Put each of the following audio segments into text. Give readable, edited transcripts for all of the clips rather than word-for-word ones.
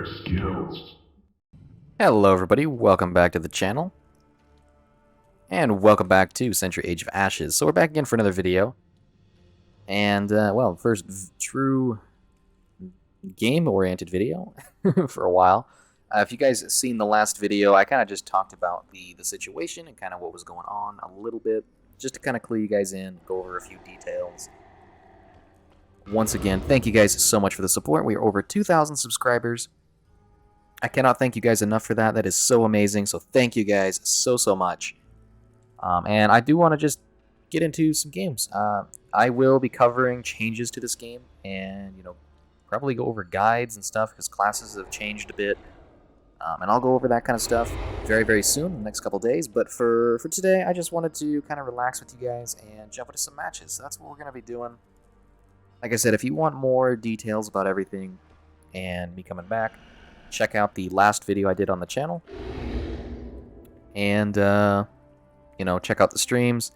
Bearskills. Hello everybody, welcome back to the channel. And welcome back to Century Age of Ashes. So we're back again for another video. And, well, first true game-oriented video for a while. If you guys have seen the last video, I kind of just talked about the situation and kind of what was going on a little bit. Just to kind of clue you guys in, go over a few details. Once again, thank you guys so much for the support. We are over 2,000 subscribers. I cannot thank you guys enough for that. That is so amazing. So thank you guys so much. And I do want to just get into some games. I will be covering changes to this game and, you know, probably go over guides and stuff because classes have changed a bit. And I'll go over that kind of stuff very soon, in the next couple days. But for today, I just wanted to kind of relax with you guys and jump into some matches. So that's what we're going to be doing. Like I said, if you want more details about everything and me coming back, check out the last video I did on the channel. And, you know, check out the streams.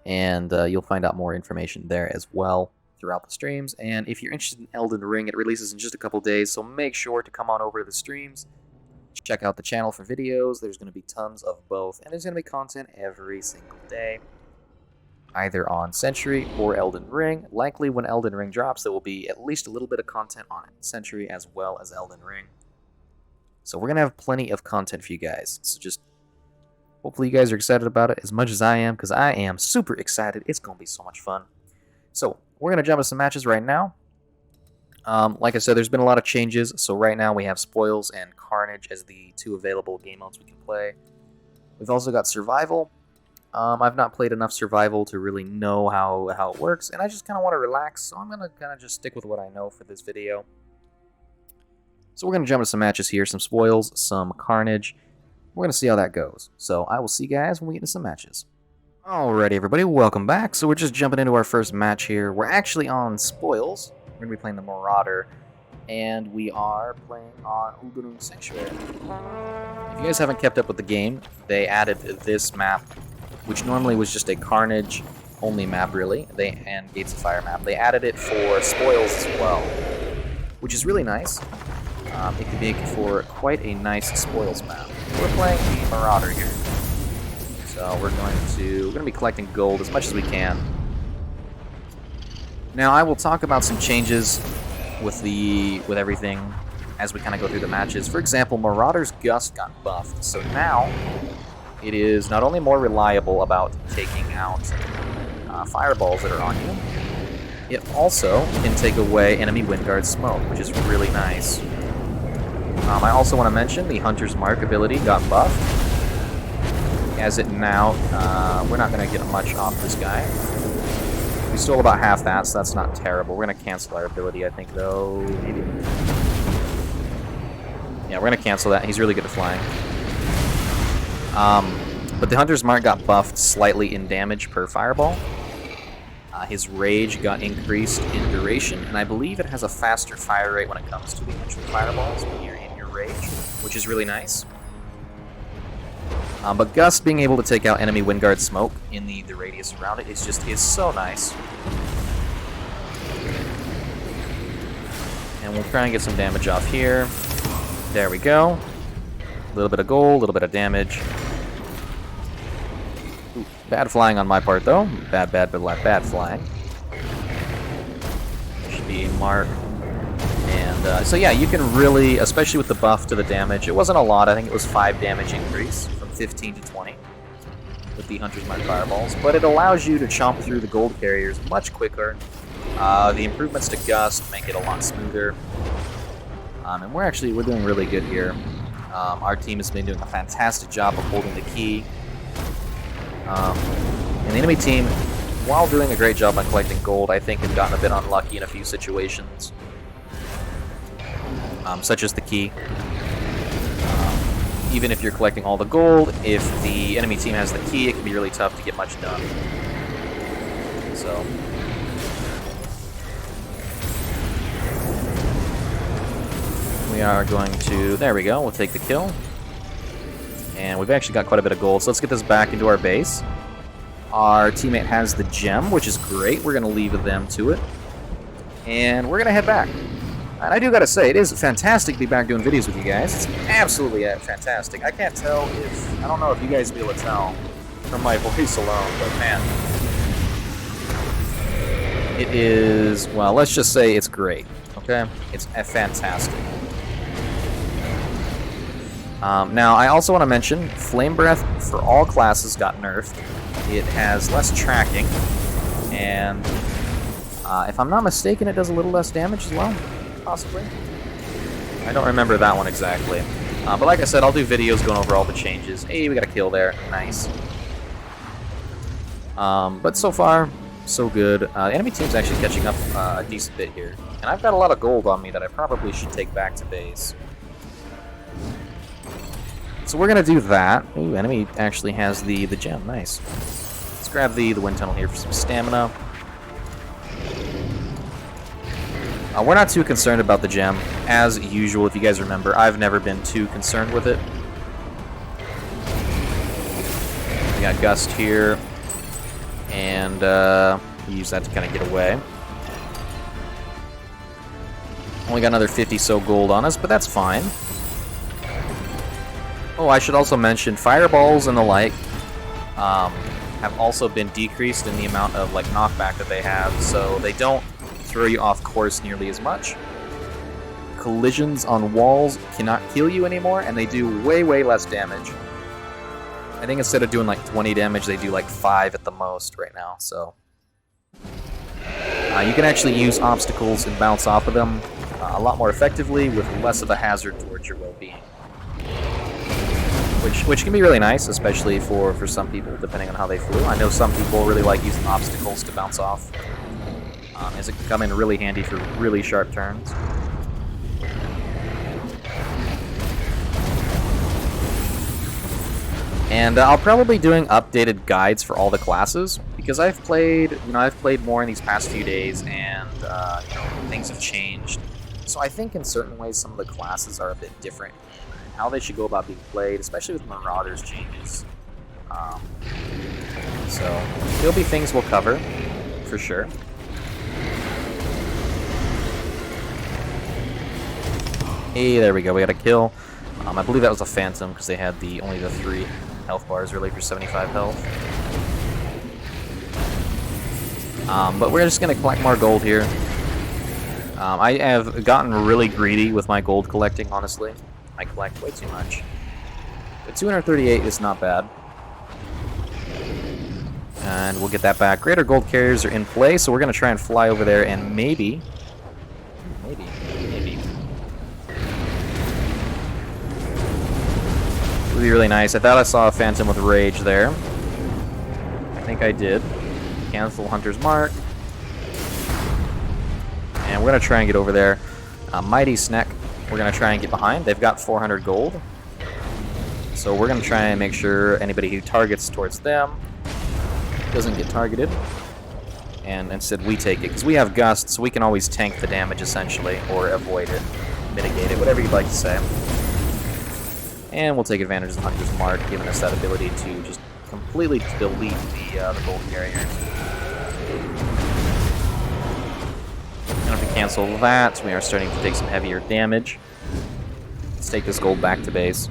And you'll find out more information there as well throughout the streams. And if you're interested in Elden Ring, it releases in just a couple days. So make sure to come on over to the streams. Check out the channel for videos. There's going to be tons of both. And there's going to be content every single day, either on Century or Elden Ring. Likely when Elden Ring drops, there will be at least a little bit of content on Century as well as Elden Ring. So we're going to have plenty of content for you guys. So just hopefully you guys are excited about it as much as I am, because I am super excited. It's going to be so much fun. So we're going to jump into some matches right now. Like I said, there's been a lot of changes. So right now we have Spoils and Carnage as the two available game modes we can play. We've also got Survival. I've not played enough Survival to really know how it works, and I just kind of want to relax, so I'm going to kind of just stick with what I know for this video. So we're going to jump into some matches here, some Spoils, some Carnage. We're going to see how that goes. So I will see you guys when we get into some matches. Alrighty, everybody, welcome back. So we're just jumping into our first match here. We're actually on Spoils. We're going to be playing the Marauder, and we are playing on Ul'dunum Sanctuary. If you guys haven't kept up with the game, they added this map, which normally was just a Carnage-only map, really, and Gates of Fire map. They added it for Spoils as well, which is really nice. It could make for quite a nice Spoils map. We're playing the Marauder here, so we're going to be collecting gold as much as we can. Now, I will talk about some changes with everything as we kind of go through the matches. For example, Marauder's Gust got buffed, so now it is not only more reliable about taking out fireballs that are on you, it also can take away enemy Windguard smoke, which is really nice. I also want to mention the Hunter's Mark ability got buffed. As it now, we're not going to get much off this guy. We stole about half that, so that's not terrible. We're going to cancel our ability, I think, though. Maybe. Yeah, we're going to cancel that. He's really good at flying. But the Hunter's Mark got buffed slightly in damage per fireball. His rage got increased in duration, and I believe it has a faster fire rate when it comes to the entry fireballs when you're in your rage, which is really nice. But Gust being able to take out enemy Windguard smoke in the radius around it is so nice. And we'll try and get some damage off here. There we go. A little bit of gold, a little bit of damage. Ooh, bad flying on my part, though. Bad flying. Should be Mark. And so yeah, you can really, especially with the buff to the damage, it wasn't a lot. I think it was 5 damage increase from 15 to 20 with the Hunter's Mark fireballs. But it allows you to chomp through the gold carriers much quicker. The improvements to Gust make it a lot smoother. And we're doing really good here. Our team has been doing a fantastic job of holding the key. And the enemy team, while doing a great job on collecting gold, I think have gotten a bit unlucky in a few situations. Such as the key. Even if you're collecting all the gold, if the enemy team has the key, it can be really tough to get much done. So we are going to, there we go, we'll take the kill. And we've actually got quite a bit of gold, so let's get this back into our base. Our teammate has the gem, which is great. We're going to leave them to it. And we're going to head back. And I do gotta say, it is fantastic to be back doing videos with you guys. It's absolutely fantastic. I can't tell if... I don't know if you guys will be able to tell from my voice alone, but man... It is... Well, let's just say it's great, okay? It's fantastic. Now, I also want to mention, Flame Breath for all classes got nerfed. It has less tracking, and if I'm not mistaken, it does a little less damage as well, possibly. I don't remember that one exactly. But like I said, I'll do videos going over all the changes. Hey, we got a kill there. Nice. But so far, so good. The enemy team's actually catching up a decent bit here. And I've got a lot of gold on me that I probably should take back to base. So we're going to do that. Ooh, enemy actually has the gem. Nice. Let's grab the wind tunnel here for some stamina. We're not too concerned about the gem. As usual, if you guys remember, I've never been too concerned with it. We got Gust here. And use that to kind of get away. Only got another 50 so gold on us, but that's fine. Oh, I should also mention, fireballs and the like have also been decreased in the amount of like knockback that they have, so they don't throw you off course nearly as much. Collisions on walls cannot kill you anymore, and they do way, way less damage. I think instead of doing like 20 damage, they do like 5 at the most right now, so... you can actually use obstacles and bounce off of them a lot more effectively with less of a hazard towards your well-being. Which can be really nice, especially for some people, depending on how they flew. I know some people really like using obstacles to bounce off, as it can come in really handy for really sharp turns. And I'll probably be doing updated guides for all the classes, because I've played more in these past few days, and things have changed. So I think in certain ways some of the classes are a bit different. How they should go about being played, especially with Marauders changes. So there'll be things we'll cover, for sure. Hey, there we go, we got a kill. I believe that was a Phantom, because they had only the 3 health bars really for 75 health. But we're just going to collect more gold here. I have gotten really greedy with my gold collecting, honestly. I collect way too much. But 238 is not bad. And we'll get that back. Greater gold carriers are in play, so we're going to try and fly over there and maybe... It would be really nice. I thought I saw a Phantom with Rage there. I think I did. Cancel Hunter's Mark. And we're going to try and get over there. Mighty Snack. We're going to try and get behind. They've got 400 gold. So we're going to try and make sure anybody who targets towards them doesn't get targeted. And instead we take it. Because we have Gust, so we can always tank the damage, essentially. Or avoid it. Mitigate it. Whatever you'd like to say. And we'll take advantage of the Hunter's Mark, giving us that ability to just completely delete the gold carriers. And if we cancel that, we are starting to take some heavier damage. Let's take this gold back to base.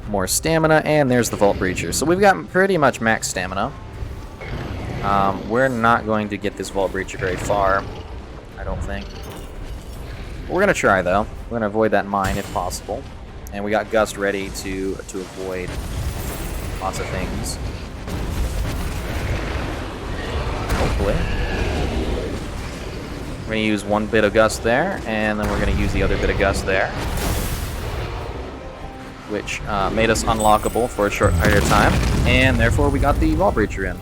More stamina, and there's the Vault Breacher. So we've got pretty much max stamina. We're not going to get this Vault Breacher very far, I don't think. We're going to try, though. We're going to avoid that mine if possible. And we got Gust ready to avoid lots of things. Hopefully. We're going to use one bit of Gust there, and then we're going to use the other bit of Gust there. Which made us unlockable for a short period of time. And therefore we got the Vault Breacher in.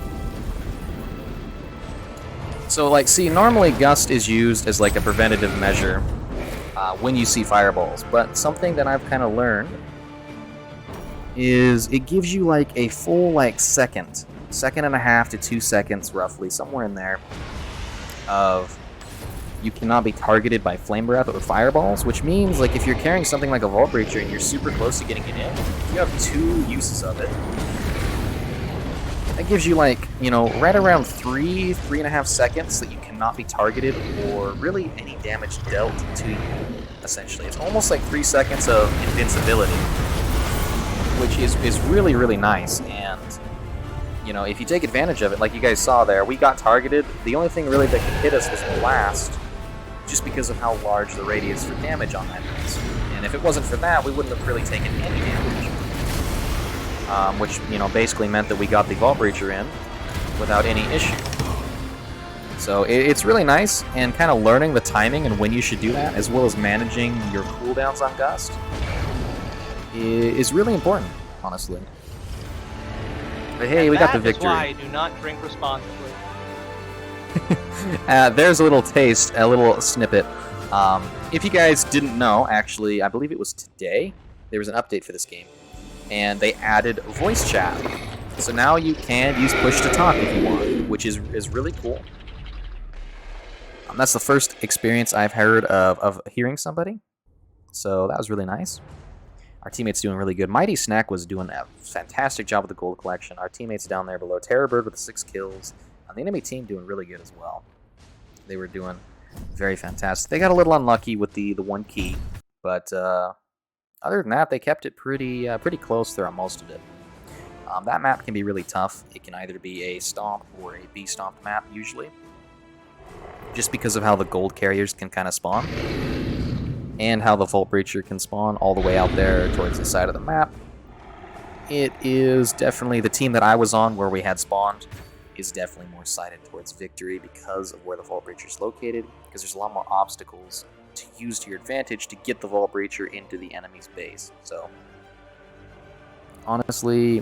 So, like, see, normally Gust is used as, like, a preventative measure when you see fireballs, but something that I've kind of learned is it gives you like a full second and a half to 2 seconds roughly, somewhere in there, of you cannot be targeted by Flame Breath or fireballs, which means like if you're carrying something like a Vault Breacher and you're super close to getting it in, you have 2 uses of it. That gives you like, you know, right around 3.5 seconds that you cannot be targeted or really any damage dealt to you, essentially. It's almost like 3 seconds of invincibility, which is really, really nice. And, you know, if you take advantage of it, like you guys saw there, we got targeted. The only thing really that could hit us was blast, just because of how large the radius for damage on that is. And if it wasn't for that, we wouldn't have really taken any damage. Which, you know, basically meant that we got the Vault Breacher in without any issue. So it's really nice, and kind of learning the timing and when you should do that, as well as managing your cooldowns on Gust, is really important, honestly. But hey, we got the victory. That is why I do not drink responsibly. There's a little taste, a little snippet. If you guys didn't know, actually, I believe it was today, there was an update for this game. And they added voice chat. So now you can use push to talk if you want, which is really cool. That's the first experience I've heard of hearing somebody. So that was really nice. Our teammates doing really good. Mighty Snack was doing a fantastic job with the gold collection. Our teammates down there below, Terrorbird with 6 kills. The enemy team doing really good as well. They were doing very fantastic. They got a little unlucky with the one key, but other than that, they kept it pretty close throughout most of it. That map can be really tough. It can either be a stomp or a B-stomped map, usually. Just because of how the gold carriers can kind of spawn. And how the Vault Breacher can spawn all the way out there towards the side of the map. It is definitely the team that I was on, where we had spawned, is definitely more sided towards victory because of where the Vault Breacher is located, because there's a lot more obstacles to use to your advantage to get the Vault Breacher into the enemy's base. So, honestly,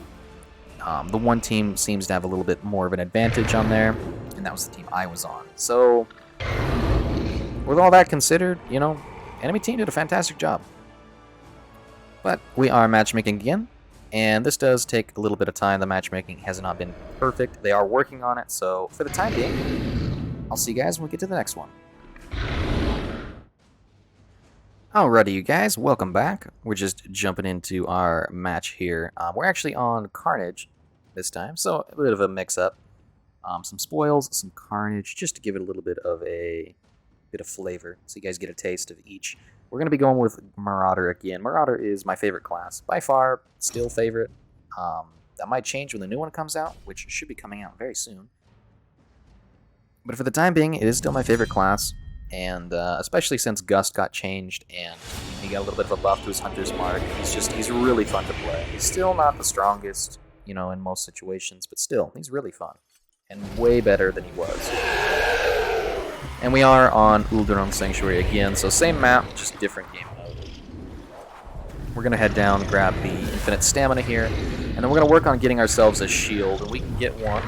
the one team seems to have a little bit more of an advantage on there, and that was the team I was on. So, with all that considered, you know, enemy team did a fantastic job. But we are matchmaking again, and this does take a little bit of time. The matchmaking has not been perfect. They are working on it, so for the time being, I'll see you guys when we get to the next one. Alrighty, you guys, welcome back. We're just jumping into our match here. We're actually on Carnage this time, so a bit of a mix-up. Some spoils, some Carnage, just to give it a little bit of flavor, so you guys get a taste of each. We're going to be going with Marauder again. Marauder is my favorite class. By far, still favorite. That might change when the new one comes out, which should be coming out very soon. But for the time being, it is still my favorite class. And especially since Gust got changed and he got a little bit of a buff to his Hunter's Mark, he's really fun to play. He's still not the strongest, you know, in most situations, but still, he's really fun. And way better than he was. And we are on Ulduran Sanctuary again, so same map, just different game mode. We're going to head down, grab the infinite stamina here, and then we're going to work on getting ourselves a shield, and we can get one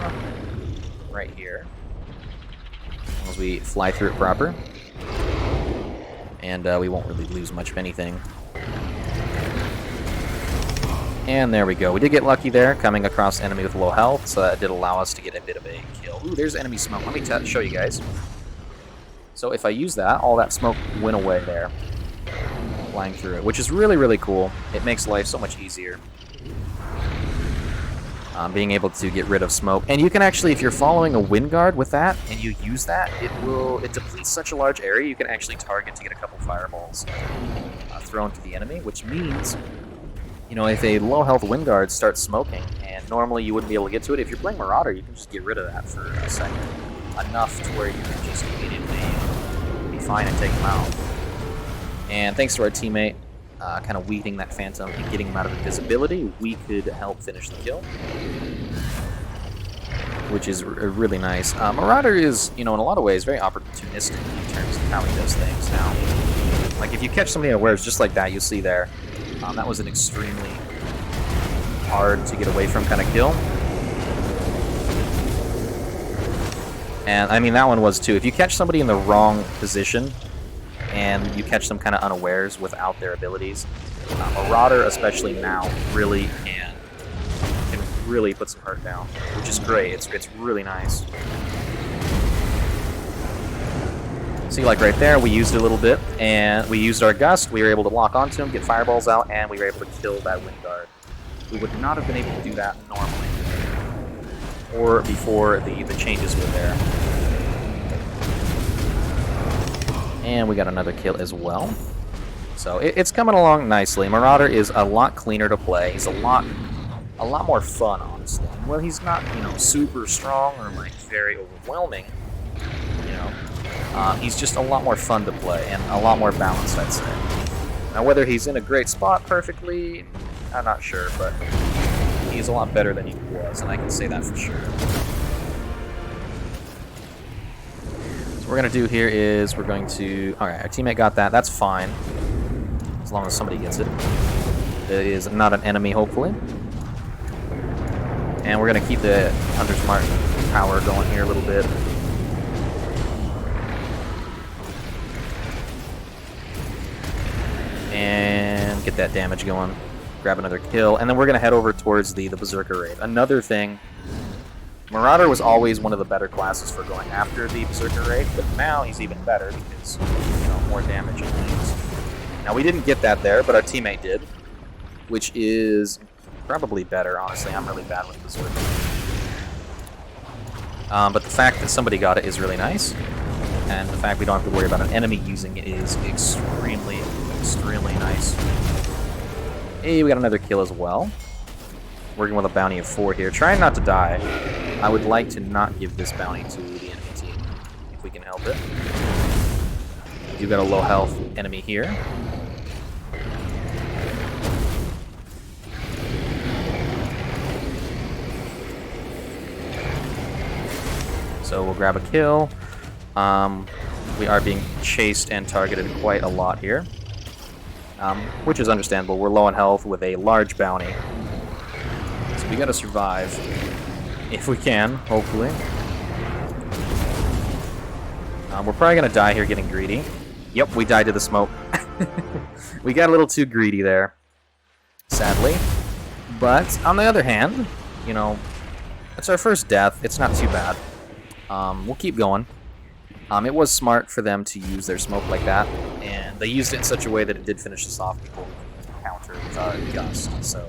right here. As we fly through it proper. And we won't really lose much of anything. And there we go. We did get lucky there, coming across enemy with low health, so that did allow us to get a bit of a kill. Ooh, there's enemy smoke. Let me show you guys. So if I use that, all that smoke went away there, flying through it, which is really, really cool. It makes life so much easier. Being able to get rid of smoke. And you can actually, if you're following a wind guard with that, and you use that, it depletes such a large area, you can actually target to get a couple fireballs thrown to the enemy, which means, you know, if a low health wind guard starts smoking, and normally you wouldn't be able to get to it, if you're playing Marauder, you can just get rid of that for a second. Enough to where you can just immediately be fine and take them out. And thanks to our teammate, kind of weeding that Phantom and getting him out of invisibility, we could help finish the kill. Which is really nice. Marauder is, you know, in a lot of ways, very opportunistic in terms of how he does things now. Like, if you catch somebody unawares just like that, you'll see there, that was an extremely hard to get away from kind of kill. And, I mean, that one was too. If you catch somebody in the wrong position, and you catch them kind of unawares without their abilities, Marauder, especially now, really can really put some hurt down, which is great. It's really nice. See, like right there, we used it a little bit, and we used our Gust. We were able to lock onto him, get fireballs out, and we were able to kill that wind guard. We would not have been able to do that normally. or before the changes were there. And we got another kill as well. So it's coming along nicely. Marauder is a lot cleaner to play. He's a lot more fun, honestly. Well, he's not, you know, super strong or like very overwhelming. You know, he's just a lot more fun to play and a lot more balanced, I'd say. Now, whether he's in a great spot perfectly, I'm not sure, but he's a lot better than he was, and I can say that for sure. So what we're gonna do here is we're going to. All right, our teammate got that. That's fine, as long as somebody gets it. It is not an enemy, hopefully. And we're gonna keep the Hunter's Mark power going here a little bit. And get that damage going. Grab another kill, and then we're gonna head over towards the Berserker raid. Another thing, Marauder was always one of the better classes for going after the Berserker raid, but now he's even better because, you know, more damage and things. Now we didn't get that there, but our teammate did, which is probably better. Honestly, I'm really bad with Berserker. But the fact that somebody got it is really nice, and the fact we don't have to worry about an enemy using it is extremely nice. Hey, we got another kill as well. Working with a bounty of 4 here. Trying not to die. I would like to not give this bounty to the enemy team, if we can help it. You've got a low health enemy here. So we'll grab a kill. We are being chased and targeted quite a lot here. Which is understandable. We're low on health with a large bounty. So we gotta survive. If we can, hopefully. We're probably gonna die here getting greedy. Yep, we died to the smoke. We got a little too greedy there, sadly. But, on the other hand, you know, it's our first death. It's not too bad. We'll keep going. It was smart for them to use their smoke like that, and they used it in such a way that it did finish us off before we could counter with our gust. So,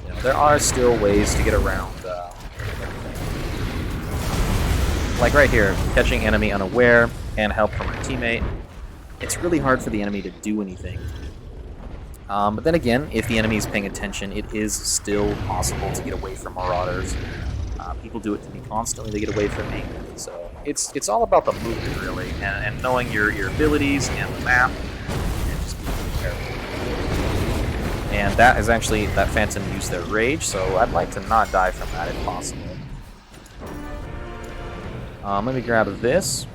you know, there are still ways to get around everything. Like right here, catching enemy unaware and help from our teammate. It's really hard for the enemy to do anything. But then again, if the enemy is paying attention, it is still possible to get away from Marauders. People do it to me constantly, they get away from me. So it's all about the movement, really, and knowing your abilities and the map, and just being careful. And that is actually, that Phantom used their rage, so I'd like to not die from that if possible. Let me grab this.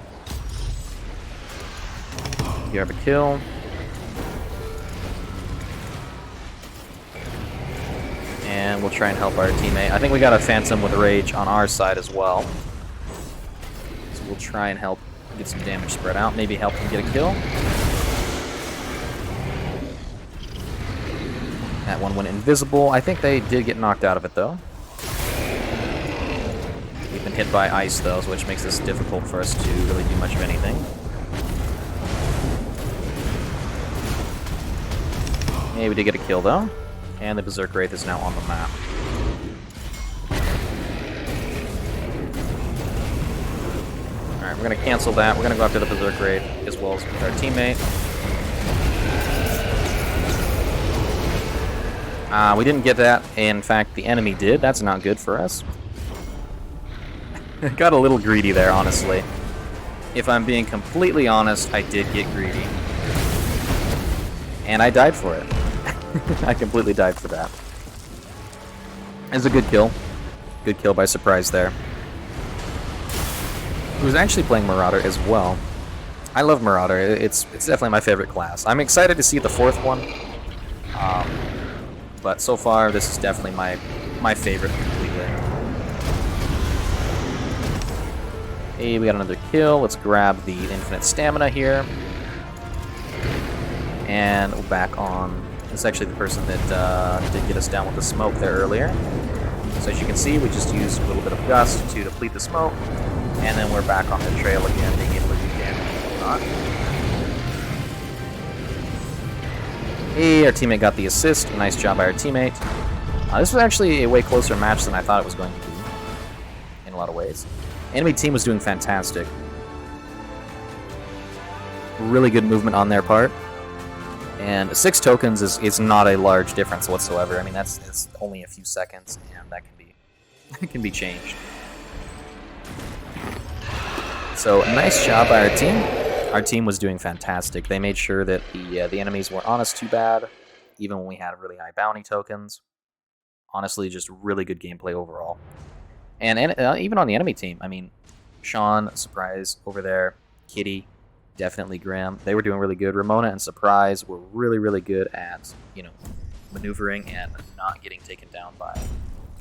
Grab a kill. And we'll try and help our teammate. I think we got a Phantom with Rage on our side as well. So we'll try and help get some damage spread out. Maybe help him get a kill. That one went invisible. I think they did get knocked out of it, though. We've been hit by ice, though, which makes this difficult for us to really do much of anything. Yeah, we did get a kill, though. And the Berserk Wraith is now on the map. Alright, we're going to cancel that. We're going to go after the Berserk Wraith as well as with our teammate. We didn't get that. In fact, the enemy did. That's not good for us. Got a little greedy there, honestly. If I'm being completely honest, I did get greedy. And I died for it. I completely died for that. It's a good kill. Good kill by surprise there. He was actually playing Marauder as well. I love Marauder. It's definitely my favorite class. I'm excited to see the 4th one. But so far, this is definitely my favorite completely. Hey, we got another kill. Let's grab the infinite stamina here. And we're back on. It's actually the person that did get us down with the smoke there earlier. So as you can see, we just used a little bit of gust to deplete the smoke, and then we're back on the trail again, being able to do damage and whatnot. Hey, our teammate got the assist. Nice job by our teammate. This was actually a way closer match than I thought it was going to be. a lot of ways. Enemy team was doing fantastic. Really good movement on their part. And 6 tokens is not a large difference whatsoever. I mean, it's only a few seconds, and that can be changed. So nice job by our team. Our team was doing fantastic. They made sure that the enemies weren't on us too bad, even when we had really high bounty tokens. Honestly, just really good gameplay overall. And even on the enemy team, I mean, Sean, Surprise over there, Kitty, definitely Graham. They were doing really good. Ramona and Surprise were really, really good at, maneuvering and not getting taken down by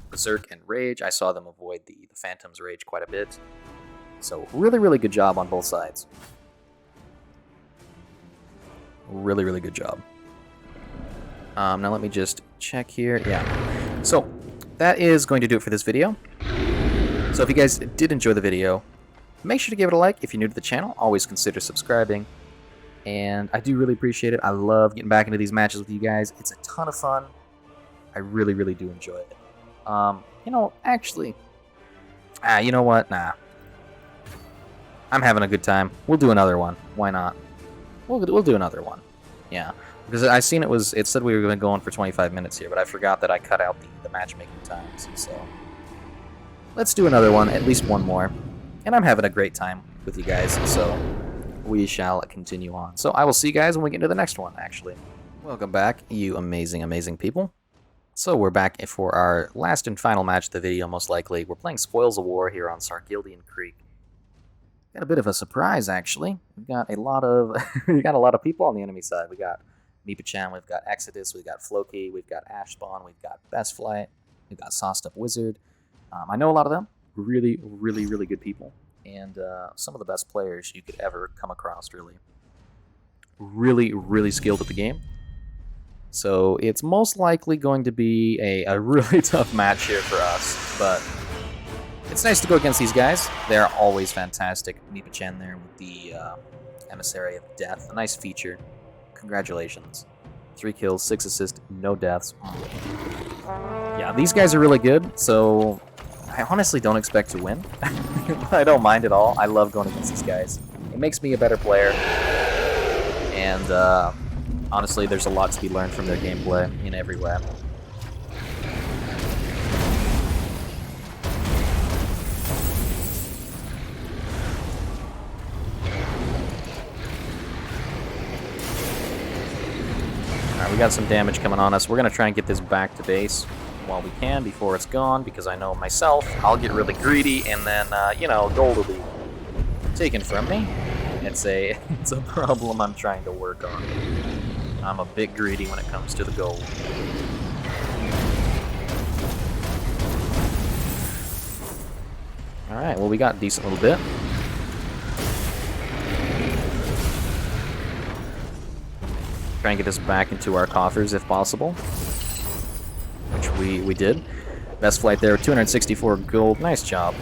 Berserk and Rage. I saw them avoid the Phantom's Rage quite a bit. So really, really good job on both sides. Really, really good job. Now let me just check here. Yeah. So that is going to do it for this video. So if you guys did enjoy the video, make sure to give it a like. If you're new to the channel, always consider subscribing. And I do really appreciate it. I love getting back into these matches with you guys. It's a ton of fun. I really, really do enjoy it. Actually, you know what? Nah. I'm having a good time. We'll do another one. Why not? We'll do another one. Yeah. Because I seen it said we were going to go on for 25 minutes here, but I forgot that I cut out the matchmaking times. So let's do another one, at least one more. And I'm having a great time with you guys, so we shall continue on. So I will see you guys when we get into the next one, actually. Welcome back, you amazing, amazing people. So we're back for our last and final match of the video, most likely. We're playing Spoils of War here on Sargildian Creek. Got a bit of a surprise, actually. We've got a lot of people on the enemy side. We got Meepa-chan, we've got Exodus, we've got Floki, we've got Ashspawn, we've got Best Flight, we've got Sauced Up Wizard. I know a lot of them. Really, really, really good people. And some of the best players you could ever come across, really. Really, really skilled at the game. So it's most likely going to be a really tough match here for us. But it's nice to go against these guys. They're always fantastic. Meepa-chan there with the Emissary of Death. A nice feature. Congratulations. 3 kills, 6 assists, no deaths. Yeah, these guys are really good, so I honestly don't expect to win. I don't mind at all. I love going against these guys. It makes me a better player. And honestly, there's a lot to be learned from their gameplay in every way. Alright, we got some damage coming on us. We're going to try and get this back to base while we can before it's gone, because I know myself, I'll get really greedy, and then, gold will be taken from me. It's a problem I'm trying to work on. I'm a bit greedy when it comes to the gold. Alright, well, we got a decent little bit. Try and get this back into our coffers if possible, which we did. Best Flight there, 264 gold. Nice job.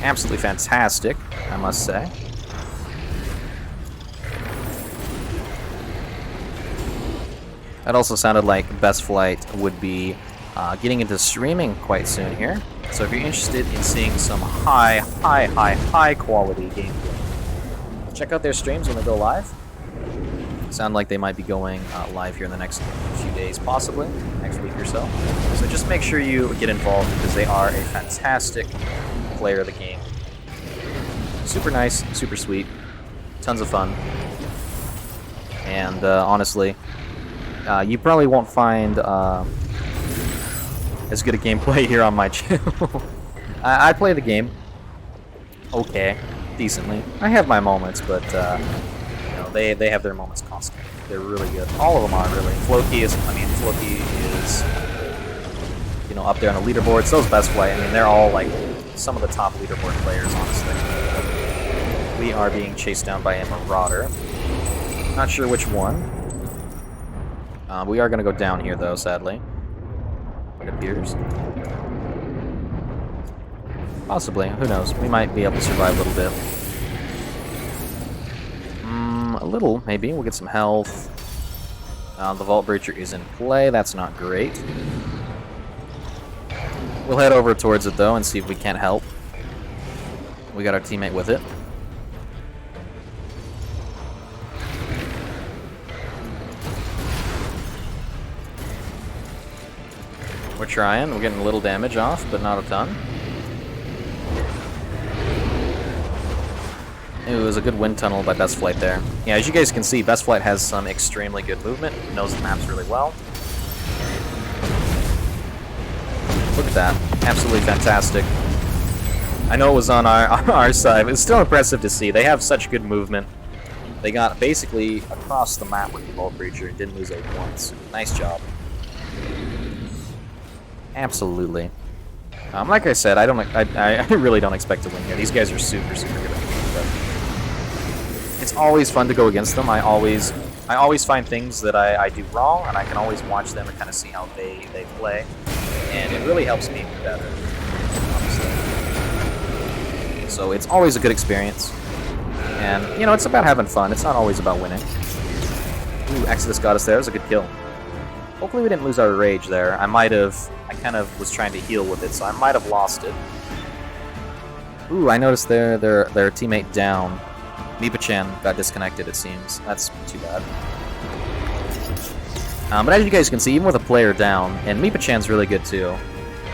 Absolutely fantastic, I must say. That also sounded like Best Flight would be getting into streaming quite soon here. So if you're interested in seeing some high quality gameplay, check out their streams when they go live. Sound like they might be going live here in the next few days, possibly next week or so. So just make sure you get involved, because they are a fantastic player of the game. Super nice, super sweet, tons of fun, and honestly, you probably won't find as good a gameplay here on my channel. I play the game okay, decently. I have my moments, but they have their moments constantly. They're really good. All of them are, really. Floki is up there on the leaderboards. Those Best Flight, they're all like some of the top leaderboard players, honestly. We are being chased down by a Marauder. Not sure which one. We are going to go down here, though, sadly. It appears. Possibly. Who knows? We might be able to survive a little bit. A little, maybe. We'll get some health. The Vault Breacher is in play. That's not great. We'll head over towards it, though, and see if we can't help. We got our teammate with it. We're trying. We're getting a little damage off, but not a ton. It was a good wind tunnel by Best Flight there. Yeah, as you guys can see, Best Flight has some extremely good movement. He knows the maps really well. Look at that. Absolutely fantastic. I know it was on our side, but it's still impressive to see. They have such good movement. They got basically across the map with the Ball Creature and didn't lose it once. Nice job. Absolutely. Like I said, I really don't expect to win here. These guys are super, super good at movement, but it's always fun to go against them. I always find things that I do wrong, and I can always watch them and kind of see how they play. And it really helps me be better, honestly. So it's always a good experience. And, you know, it's about having fun. It's not always about winning. Ooh, Exodus got us there. It was a good kill. Hopefully we didn't lose our rage there. I kind of was trying to heal with it, so I might have lost it. Ooh, I noticed their teammate down. Mipa-chan got disconnected, it seems. That's too bad. But as you guys can see, even with a player down, and Mipa-chan's really good too.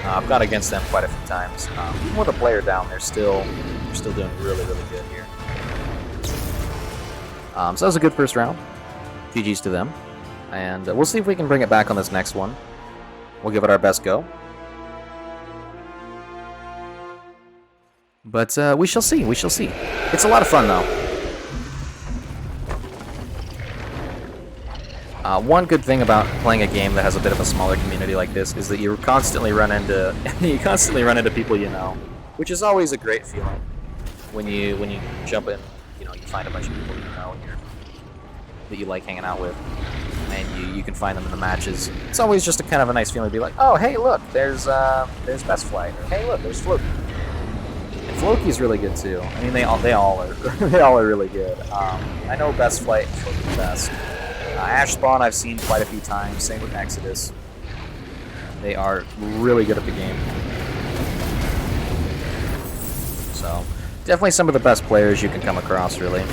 I've got against them quite a few times. Even with a player down, they're still doing really, really good here. So that was a good first round. GG's to them. And we'll see if we can bring it back on this next one. We'll give it our best go. But we shall see, we shall see. It's a lot of fun, though. One good thing about playing a game that has a bit of a smaller community like this is that you constantly run into people you know, which is always a great feeling when you jump in. You know, you find a bunch of people you know that you like hanging out with, and you can find them in the matches. It's always just a kind of a nice feeling to be like, oh hey look, there's Best Flight, or hey look, there's Floki. And Floki's really good too. I mean they all are they all are really good. I know Best Flight and Floki best. Ash Spawn I've seen quite a few times, same with Exodus. They are really good at the game. So, definitely some of the best players you can come across, really.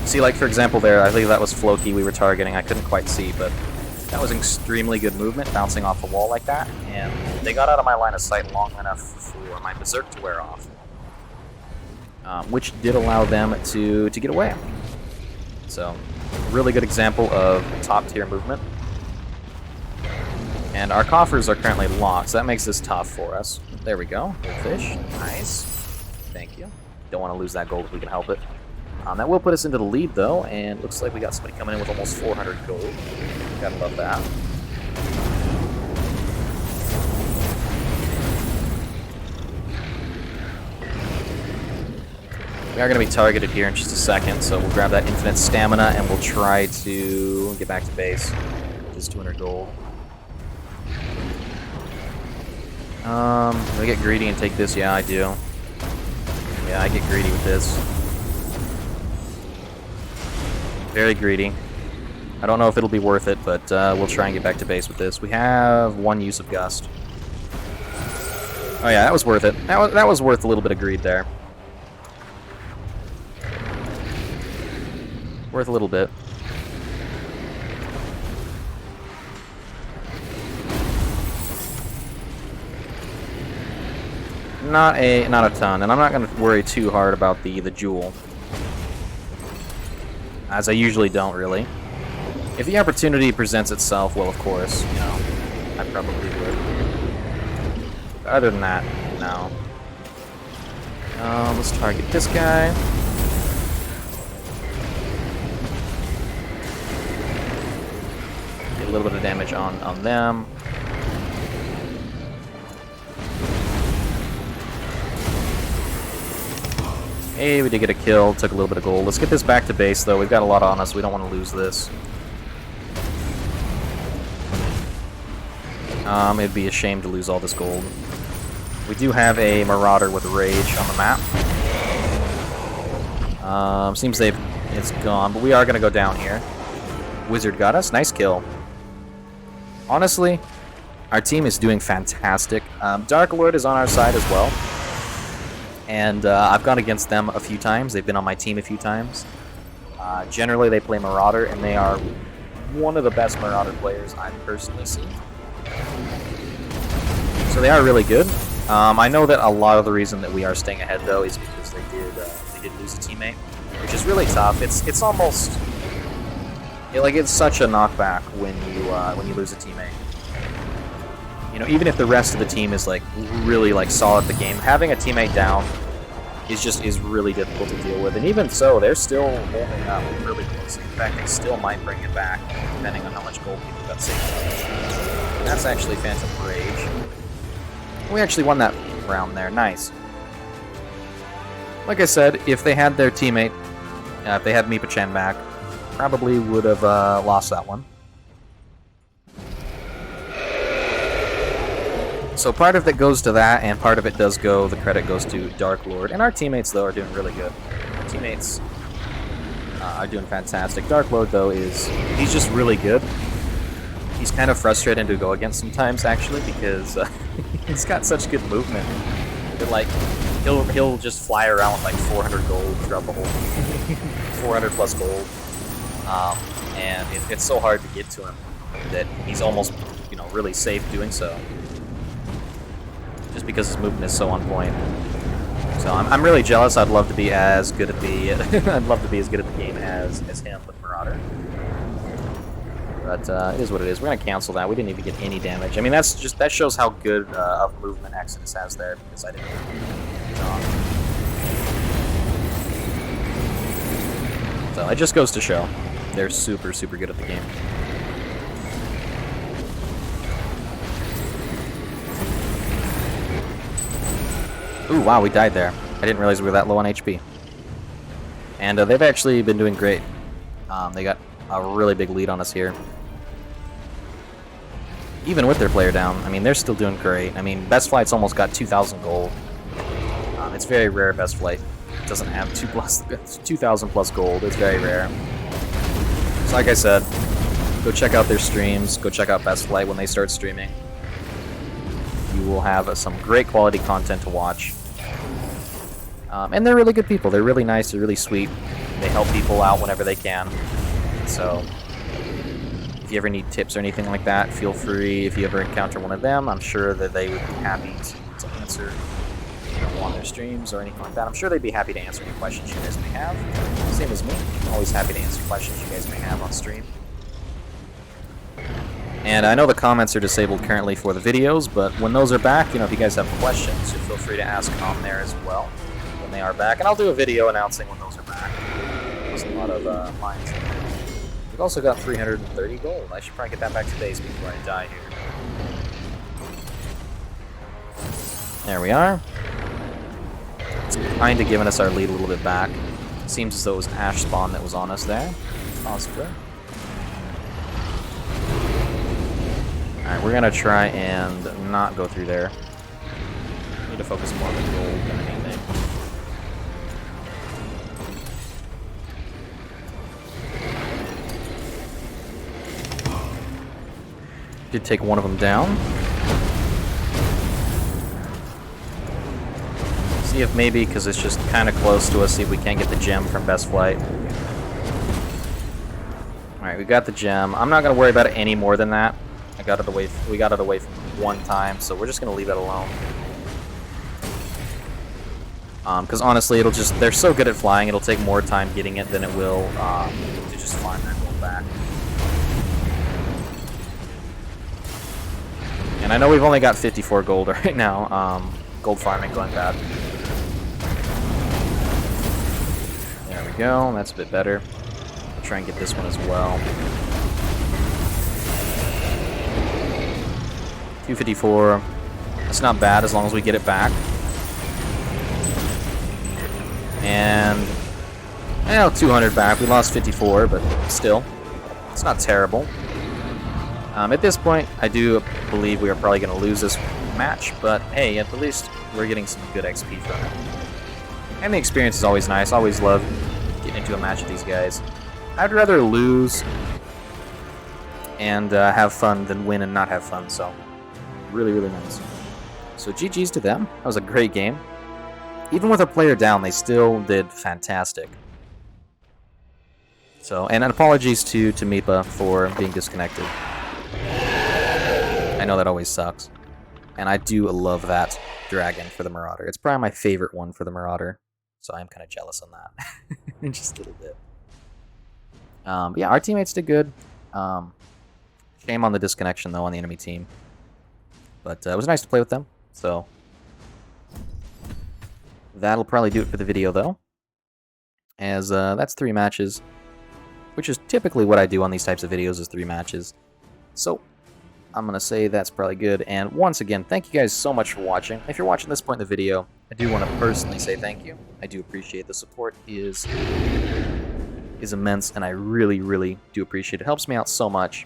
See, like for example there, I believe that was Floki we were targeting, I couldn't quite see, but that was extremely good movement, bouncing off the wall like that, and they got out of my line of sight long enough for my Berserk to wear off. Which did allow them to get away. So, really good example of top-tier movement. And our coffers are currently locked, so that makes this tough for us. There we go. Good fish. Nice. Thank you. Don't want to lose that gold if we can help it. That will put us into the lead, though, and looks like we got somebody coming in with almost 400 gold. Gotta love that. We are going to be targeted here in just a second, so we'll grab that infinite stamina and we'll try to get back to base. Just 200 gold. Do I get greedy and take this? Yeah, I do. Yeah, I get greedy with this. Very greedy. I don't know if it'll be worth it, but we'll try and get back to base with this. We have one use of Gust. Oh yeah, that was worth it. That was worth a little bit of greed there. Worth a little bit. Not a ton, and I'm not going to worry too hard about the jewel, as I usually don't really. If the opportunity presents itself, well, of course, you know, I probably would. But other than that, no. Let's target this guy. A little bit of damage on them. Hey, we did get a kill, took a little bit of gold. Let's get this back to base, though. We've got a lot on us. We don't want to lose this. It'd be a shame to lose all this gold. We do have a Marauder with Rage on the map. Seems it's gone, but we are going to go down here. Wizard got us. Nice kill. Honestly, Our team is doing fantastic. Dark Lord is on our side as well. And I've gone against them a few times. They've been on my team a few times. Generally, they play Marauder, and they are one of the best Marauder players I've personally seen. So they are really good. I know that a lot of the reason that we are staying ahead, though, is because they did lose a teammate, which is really tough. It's almost it's such a knockback when you lose a teammate. You know, even if the rest of the team is like really like solid at the game, having a teammate down is really difficult to deal with. And even so, they're still holding up really close. In fact, they still might bring it back, depending on how much gold people got saved. And that's actually Phantom Rage. We actually won that round there. Nice. Like I said, if they had their teammate, if they had Mipa-chan back, probably would have lost that one. So part of it goes to that, and part of it does go, the credit goes to Dark Lord. And our teammates, though, are doing really good. Our teammates are doing fantastic. Dark Lord, though, he's just really good. He's kind of frustrating to go against sometimes, actually, because he's got such good movement. But, like, he'll just fly around with, like, 400 gold throughout the whole 400 plus gold. And it's so hard to get to him that he's almost, you know, really safe doing so. Just because his movement is so on point. So I'm really jealous. I'd love to be as good at the I'd love to be as good at the game as him with Marauder. But it is what it is. We're gonna cancel that. We didn't even get any damage. I mean, that shows how good of movement Exodus has there, because I didn't. So it just goes to show they're super good at the game. Ooh, wow, we died there. I didn't realize we were that low on HP. And they've actually been doing great. They got a really big lead on us here. Even with their player down, I mean, they're still doing great. I mean, Best Flight's almost got 2,000 gold. It's very rare Best Flight doesn't have 2,000 plus gold. It's very rare. So like I said, go check out their streams. Go check out Best Flight when they start streaming. You will have some great quality content to watch. And they're really good people. They're really nice. They're really sweet. They help people out whenever they can. So if you ever need tips or anything like that, feel free. If you ever encounter one of them, I'm sure that they would be happy to answer on their streams or anything like that. I'm sure they'd be happy to answer any questions you guys may have. Same as me. I'm always happy to answer questions you guys may have on stream. And I know the comments are disabled currently for the videos, but when those are back, you know, if you guys have questions, so feel free to ask on there as well when they are back. And I'll do a video announcing when those are back. There's a lot of mines. We've also got 330 gold. I should probably get that back to base before I die here. There we are. It's kind of giving us our lead a little bit back. It seems as though it was Ash spawn that was on us there. Possibly. Alright, we're gonna try and not go through there. Need to focus more on the gold than anything. Did take one of them down. See if maybe, because it's just kind of close to us, see if we can't get the gem from Best Flight. Alright, we got the gem. I'm not going to worry about it any more than that. We got it away from one time, so we're just going to leave it alone. Because honestly, they're so good at flying, it'll take more time getting it than it will to just find that gold back. And I know we've only got 54 gold right now. Gold farming going bad. There we go, that's a bit better. I'll try and get this one as well. 254. That's not bad as long as we get it back. And 200 back. We lost 54, but still, it's not terrible. At this point, I do believe we are probably going to lose this match, but hey, at least we're getting some good XP from it. And the experience is always nice. I always love getting into a match with these guys. I'd rather lose and have fun than win and not have fun, so Really, really nice. So GG's to them. That was a great game. Even with a player down, they still did fantastic. So, and apologies to Meepa for being disconnected. I know that always sucks. And I do love that dragon for the Marauder. It's probably my favorite one for the Marauder. So I'm kind of jealous on that. Just a little bit. But yeah, our teammates did good. Shame on the disconnection, though, on the enemy team. But it was nice to play with them. So that'll probably do it for the video, though. As that's 3 matches, which is typically what I do on these types of videos, is 3 matches. So I'm going to say that's probably good. And once again, thank you guys so much for watching. If you're watching this point in the video, I do want to personally say thank you. I do appreciate the support is immense, and I really, really do appreciate it. It helps me out so much.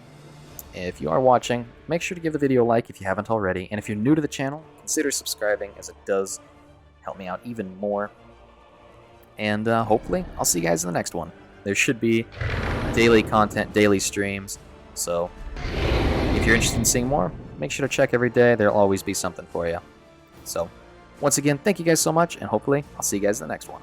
If you are watching, make sure to give the video a like if you haven't already. And if you're new to the channel, consider subscribing, as it does help me out even more. And hopefully, I'll see you guys in the next one. There should be daily content, daily streams. So if you're interested in seeing more, make sure to check every day. There'll always be something for you. So once again, thank you guys so much, and hopefully I'll see you guys in the next one.